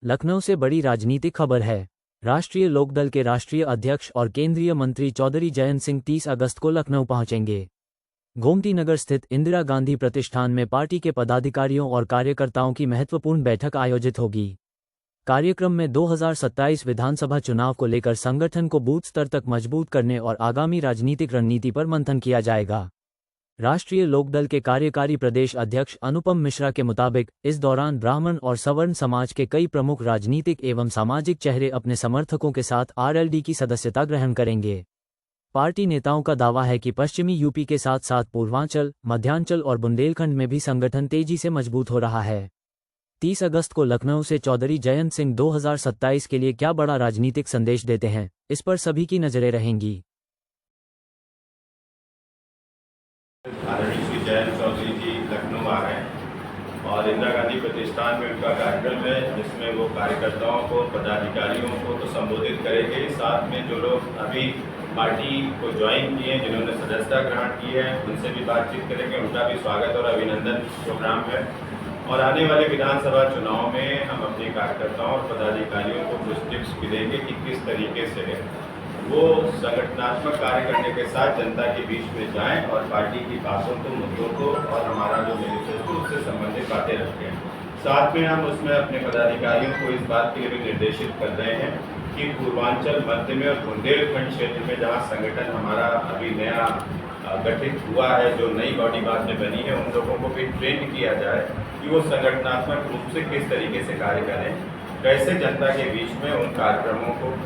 लखनऊ से बड़ी राजनीतिक खबर है। राष्ट्रीय लोकदल के राष्ट्रीय अध्यक्ष और केंद्रीय मंत्री चौधरी जयंत सिंह 30 अगस्त को लखनऊ पहुंचेंगे। गोमती नगर स्थित इंदिरा गांधी प्रतिष्ठान में पार्टी के पदाधिकारियों और कार्यकर्ताओं की महत्वपूर्ण बैठक आयोजित होगी। कार्यक्रम में 2027 विधानसभा चुनाव को लेकर संगठन को बूथ स्तर तक मजबूत करने और आगामी राजनीतिक रणनीति पर मंथन किया जाएगा। राष्ट्रीय लोकदल के कार्यकारी प्रदेश अध्यक्ष अनुपम मिश्रा के मुताबिक इस दौरान ब्राह्मण और सवर्ण समाज के कई प्रमुख राजनीतिक एवं सामाजिक चेहरे अपने समर्थकों के साथ आरएलडी की सदस्यता ग्रहण करेंगे। पार्टी नेताओं का दावा है कि पश्चिमी यूपी के साथ साथ पूर्वांचल, मध्यांचल और बुंदेलखंड में भी संगठन तेजी से मजबूत हो रहा है। 30 अगस्त को लखनऊ से चौधरी जयंत सिंह 2027 के लिए क्या बड़ा राजनीतिक संदेश देते हैं, इस पर सभी की नजरें रहेंगी। आदरणीय श्री जयंत चौधरी जी लखनऊ आ रहे हैं और इंदिरा गांधी प्रतिष्ठान में उनका कार्यक्रम है, जिसमें वो कार्यकर्ताओं को, पदाधिकारियों को तो संबोधित करेंगे। साथ में जो लोग अभी पार्टी को ज्वाइन किए हैं, जिन्होंने सदस्यता ग्रहण की है, उनसे भी बातचीत करेंगे। उनका भी स्वागत और अभिनंदन प्रोग्राम है। और आने वाले विधानसभा चुनाव में हम अपने कार्यकर्ताओं और पदाधिकारियों को कुछ टिप्स भी देंगे कि किस तरीके से वो संगठनात्मक कार्य करने के साथ जनता के बीच में जाएं और पार्टी की बातों को, मुद्दों को और हमारा जो मैनिफेस्टो उससे संबंधित बातें रखें। साथ में हम उसमें अपने पदाधिकारियों को इस बात के लिए भी निर्देशित कर रहे हैं कि पूर्वांचल, मध्य में और बुंदेलखंड क्षेत्र में जहाँ संगठन हमारा अभी नया गठित हुआ है, जो नई बॉडी बाद में बनी है, उन लोगों को भी ट्रेन किया जाए कि वो संगठनात्मक रूप से किस तरीके से कार्य करें, कैसे जनता के बीच में उन कार्यक्रमों को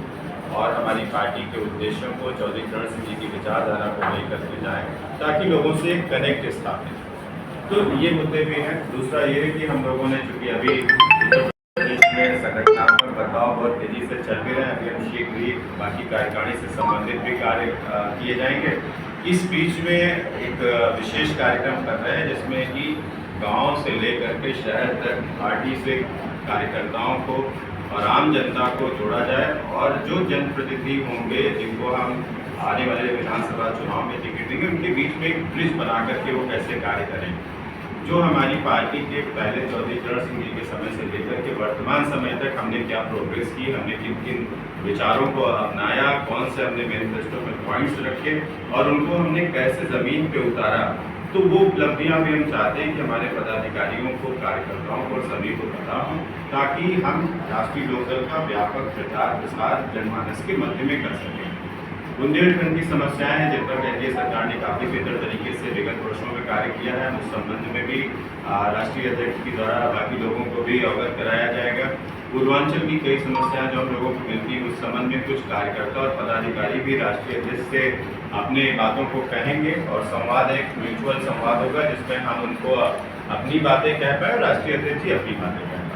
और हमारी पार्टी के उद्देश्यों को, चौधरी चरण सिंह जी की विचारधारा को लेकर के जाएँ, ताकि लोगों से एक कनेक्ट स्थापित। तो ये मुद्दे भी हैं। दूसरा ये है कि हम लोगों ने चूँकि अभी प्रदेश में संगठनात्मक बदलाव बहुत तेजी से चल भी रहे हैं, अभी हम शीघ्र ही बाकी कार्यकारिणी से संबंधित भी कार्य किए जाएंगे। इस बीच में एक विशेष कार्यक्रम कर रहे हैं, जिसमें कि गाँव से लेकर के शहर तक पार्टी से कार्यकर्ताओं को और आम जनता को जोड़ा जाए और जो जनप्रतिनिधि होंगे, जिनको हम आने वाले विधानसभा चुनाव में टिकट देंगे, उनके बीच में एक ब्रिज बना करके वो कैसे कार्य करें। जो हमारी पार्टी के पहले चौधरी चरण सिंह जी के समय से लेकर के वर्तमान समय तक हमने क्या प्रोग्रेस की, हमने किन किन विचारों को अपनाया, कौन से हमने मैनिफेस्टो में पॉइंट्स रखे और उनको हमने कैसे ज़मीन पे उतारा, तो वो उपलब्धियां भी हम चाहते हैं कि हमारे पदाधिकारियों को, कार्यकर्ताओं को, सभी को पता हो, ताकि हम राष्ट्रीय लोकदल का व्यापक प्रचार प्रसार जनमानस के मध्य में कर सकें। बुंदेलखंड की समस्याएं हैं, जिन पर एनडीए सरकार ने काफ़ी बेहतर तरीके से विगत वर्षों में कार्य किया है। उस संबंध में भी राष्ट्रीय अध्यक्ष के द्वारा बाकी लोगों को भी अवगत कराया जाएगा। पूर्वांचल की कई समस्याएं जो हम लोगों को मिलती है, उस संबंध में कुछ कार्यकर्ता और पदाधिकारी भी राष्ट्रीय अध्यक्ष से अपने बातों को कहेंगे और संवाद, एक म्यूचुअल संवाद होगा, जिसमें हम उनको अपनी बातें कह पाए और राष्ट्रीय अध्यक्ष जी अपनी बातें कह पाए।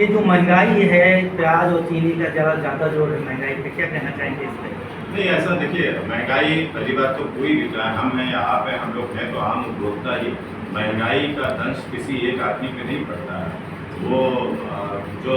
ये जो महंगाई है, प्याज और चीनी का ज़्यादा जोर है महंगाई पे, क्या कहना चाहेंगे इस पर? नहीं, ऐसा देखिए, महंगाई पहली बात तो कोई भी, चाहे हम हैं या आप हैं, हम लोग हैं तो आम उपभोक्ता ही। महंगाई का दंश किसी एक आदमी पे नहीं पड़ता है। वो जो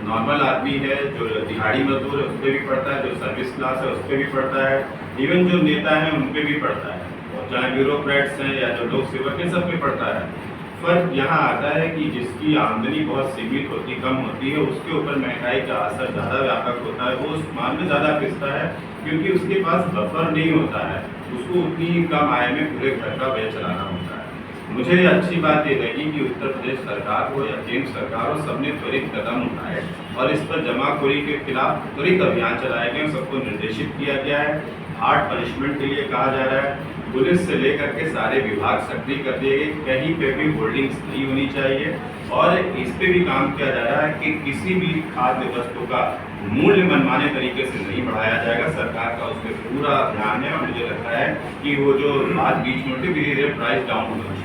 नॉर्मल आदमी है, जो दिहाड़ी मजदूर है, उस पर भी पड़ता है, जो सर्विस क्लास है उस पर भी पड़ता है, इवन जो नेता हैं उन पर भी पड़ता है, और चाहे ब्यूरोक्रेट्स हैं या जो लोक सेवक हैं, सब पे पड़ता है। फर्क यहाँ आता है कि जिसकी आमदनी बहुत सीमित होती, कम होती है, उसके ऊपर महंगाई का असर ज़्यादा व्यापक होता है। वो उस माल में ज़्यादा पिसता है, क्योंकि उसके पास बफर नहीं होता है, उसको उतनी कम आय में पूरे घर का व्यय चलाना होता है। मुझे अच्छी बात ये लगी कि उत्तर प्रदेश सरकार हो या केंद्र सरकार हो, सबने त्वरित कदम उठाए और इस पर जमाखोरी के खिलाफ त्वरित अभियान चलाए गए, सबको निर्देशित किया गया है। हार्ड पनिशमेंट के लिए कहा जा रहा है। पुलिस से लेकर के सारे विभाग सक्रिय कर दिए गए, कहीं पे भी होल्डिंग्स नहीं होनी चाहिए और इस पे भी काम किया जा रहा है कि किसी भी खाद्य वस्तु का मूल्य मनमाने तरीके से नहीं बढ़ाया जाएगा। सरकार का उस पर पूरा ध्यान है और मुझे लगता है कि वो जो बात बीच में उठी, धीरे धीरे प्राइस डाउन होना चाहिए।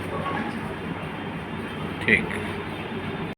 ठीक।